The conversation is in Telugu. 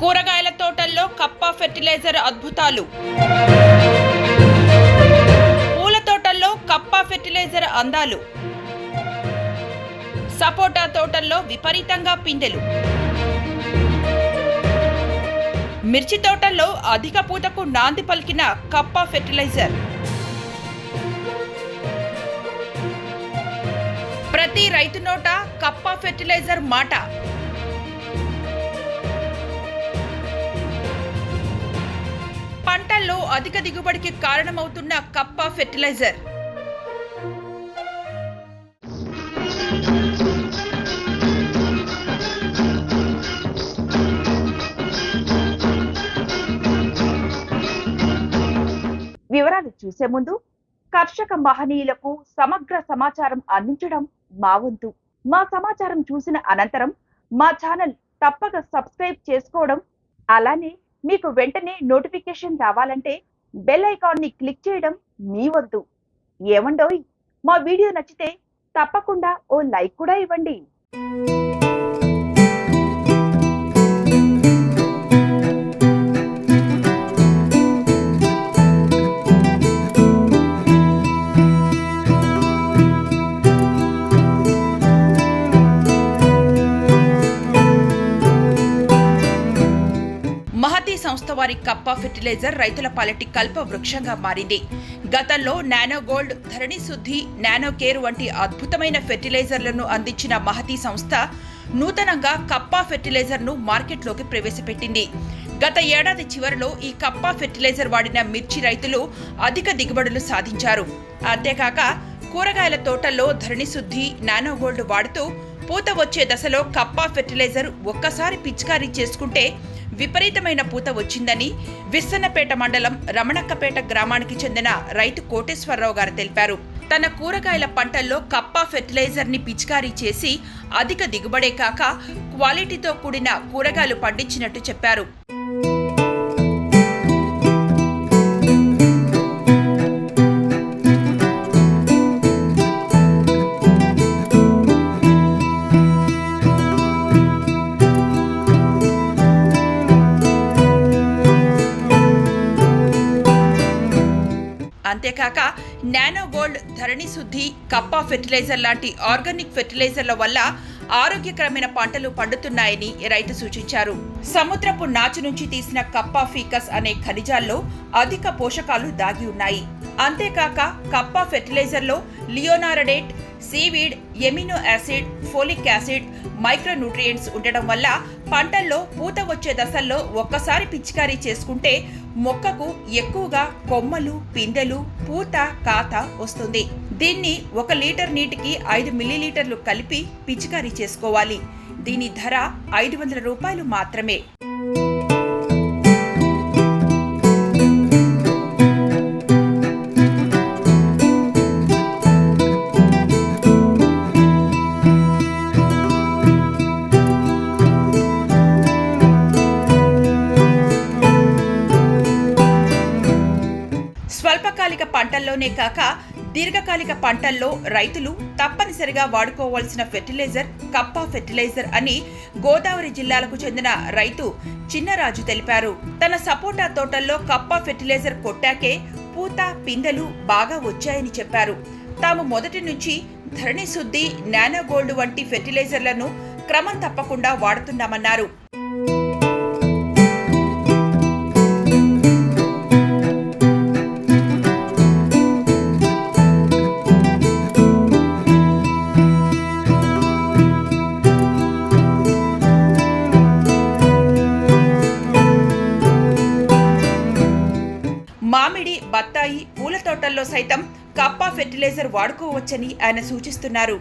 కూరగాయల తోటల్లో కప్పా ఫెర్టిలైజర్ అద్భుతాలు. పూల తోటల్లో కప్పా ఫెర్టిలైజర్ అందాలు. సపోటా తోటల్లో విపరీతంగా పిందెలు. మిర్చి తోటల్లో అధిక పూతకు నాంది పలికిన కప్పా ఫెర్టిలైజర్. ప్రతి రైతు నోట కప్పా ఫెర్టిలైజర్ మాట. పంటల్లో అధిక దిగుబడికి కారణమవుతున్న కప్పా ఫెర్టిలైజర్. వివరాలు చూసే ముందు కర్షక మహనీయులకు సమగ్ర సమాచారం అందించడం మా వంతు. మా సమాచారం చూసిన అనంతరం మా ఛానల్ తప్పక సబ్స్క్రైబ్ చేసుకోవడం, అలానే మీకు వెంటనే నోటిఫికేషన్ రావాలంటే బెల్ ఐకాన్ ని క్లిక్ చేయడం మీ వంతు. ఏమండోయ్, మా వీడియో నచ్చితే తప్పకుండా ఓ లైక్ కూడా ఇవ్వండి. మహతి సంస్థ వారి కప్పా ఫెర్టిలైజర్ రైతుల పాలిటి కల్ప వృక్షంగా మారింది. గతంలో నానో గోల్డ్, ధరణి శుద్ధి, నానో కేర్ వంటి అద్భుతమైన ఫెర్టిలైజర్లను అందించిన మహతి సంస్థ నూతనంగా కప్పా ఫెర్టిలైజర్ ను మార్కెట్లోకి ప్రవేశపెట్టింది. గత ఏడాది చివరిలో ఈ కప్పా ఫెర్టిలైజర్ వాడిన మిర్చి రైతులు అధిక దిగుబడులు సాధించారు. అంతేకాక కూరగాయల తోటల్లో ధరణి శుద్ధి, నానో గోల్డ్ వాడుతూ పూత వచ్చే దశలో కప్పా ఫెర్టిలైజర్ ఒక్కసారి పిచికారీ చేసుకుంటే విపరీతమైన పూత వచ్చిందని విస్సన్నపేట మండలం రమణక్కపేట గ్రామానికి చెందిన రైతు కోటేశ్వరరావు గారు తెలిపారు. తన కూరగాయల పంటల్లో కప్పా ఫెర్టిలైజర్ ని పిచికారీ చేసి అధిక దిగుబడే కాక క్వాలిటీతో కూడిన కూరగాయలు పండించినట్టు చెప్పారు. అంతేకాక నానో గోల్డ్, ధరణి శుద్ధి, కప్పా ఫెర్టిలైజర్ లాంటి ఆర్గానిక్ ఫెర్టిలైజర్ల వల్ల ఆరోగ్యకరమైన పంటలు పండుతున్నాయని రైతు సూచించారు. సముద్రపు నాచు నుంచి తీసిన కప్పా ఫీకస్ అనే ఖనిజాల్లో అధిక పోషకాలు దాగి ఉన్నాయి. అంతేకాక కప్పా ఫెర్టిలైజర్లో leonardite, seaweed, amino acid, folic acid, micronutrients ఉండడం వల్ల పంటల్లో పూత వచ్చే దశల్లో ఒక్కసారి పిచికారీ చేసుకుంటే మొక్కకు ఎక్కువగా కొమ్మలు, పిందెలు, పూత, కాత వస్తుంది. దీన్ని 1 లీటర్ నీటికి 5 మిల్లీలీటర్లు కలిపి పిచికారీ చేసుకోవాలి. దీని ధర 500 రూపాయలు మాత్రమే. స్వల్పకాలిక పంటల్లోనే కాక దీర్ఘకాలిక పంటల్లో రైతులు తప్పనిసరిగా వాడుకోవాల్సిన ఫెర్టిలైజర్ కప్పా ఫెర్టిలైజర్ అని గోదావరి జిల్లాలకు చెందిన రైతు చిన్నరాజు తెలిపారు. తన సపోటా తోటల్లో కప్పా ఫెర్టిలైజర్ కొట్టాకే పూత, పిందెలు బాగా వచ్చాయని చెప్పారు. తాము మొదటి నుంచి ధరణి శుద్ధి, నానో గోల్డ్ వంటి ఫెర్టిలైజర్లను క్రమం తప్పకుండా వాడుతున్నామన్నారు. మామిడి, బత్తాయి, పూల తోటల్లో సైతం కప్పా ఫెర్టిలైజర్ వాడుకోవచ్చని ఆయన సూచిస్తున్నారు.